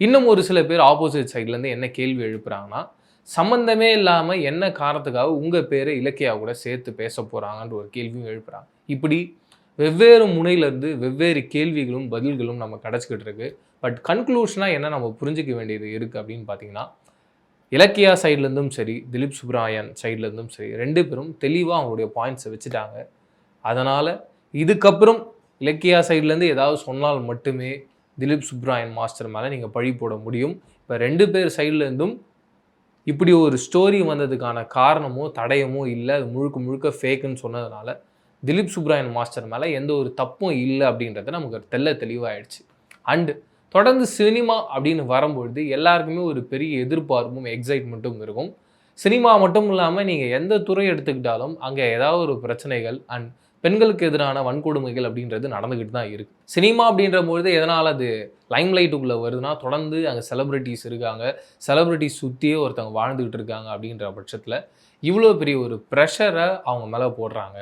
இன்னும் ஒரு சில பேர் ஆப்போசிட் சைட்லேருந்து என்ன கேள்வி எழுப்புறாங்கன்னா, சம்மந்தமே இல்லாம என்ன காரணத்துக்காக உங்க பேர இலக்கியா கூட சேர்த்து பேச போறாங்கன்ற ஒரு கேள்வியும் எழுப்புறாங்க. இப்படி வெவ்வேறு முனையிலிருந்து வெவ்வேறு கேள்விகளும், பதில்களும் நம்ம கிடைச்சுக்கிட்டு இருக்கு. பட் கன்க்ளூஷனா என்ன நம்ம புரிஞ்சுக்க வேண்டியது இருக்கு அப்படின்னு பார்த்தீங்கன்னா, இலக்கியா சைட்லேருந்தும் சரி, திலீப் சுப்ராயன் சைட்லேருந்தும் சரி 2 பேரும் தெளிவா அவங்களுடைய பாயிண்ட்ஸ வச்சுட்டாங்க. அதனால இதுக்கப்புறம் இலக்கியா சைட்லேருந்து ஏதாவது சொன்னால் மட்டுமே திலீப் சுப்ராயன் மாஸ்டர் மேல நீங்க பழி போட முடியும். இப்ப 2 பேர் சைட்லேருந்தும் இப்படி ஒரு ஸ்டோரி வந்ததுக்கான காரணமோ, தடயமோ இல்ல. அது முழுக்க முழுக்க ஃபேக்குன்னு சொன்னதுனால, திலீப் சுப்ராயன் மாஸ்டர் மேல எந்த ஒரு தப்பும் இல்ல அப்படின்றது நமக்கு தெளிவாயிடுச்சு. அண்ட் தொடர்ந்து சினிமா அப்படின்னு வரும்பொழுது எல்லாருக்குமே ஒரு பெரிய எதிர்பார்ப்பும், எக்ஸைட்மென்ட்டும் இருக்கும். சினிமா மட்டும் இல்லாம நீங்க எந்த துறை எடுத்துக்கிட்டாலும், அங்க ஏதாவது ஒரு பிரச்சனைகள் அண்ட் பெண்களுக்கு எதிரான வன்கொடுமைகள் அப்படின்றது நடந்துகிட்டு தான் இருக்கு. சினிமா அப்படின்றபொழுது எதனால அது லைம்லைட்டுக்குள்ள வருதுன்னா, தொடர்ந்து அங்க செலிபிரிட்டீஸ் இருக்காங்க. செலிபிரிட்டீஸ் சுத்தியே ஒருத்தவங்க வாழ்ந்துகிட்டு இருக்காங்க அப்படின்ற பட்சத்தில, இவ்வளோ பெரிய ஒரு பிரஷர அவங்க மேல போடுறாங்க.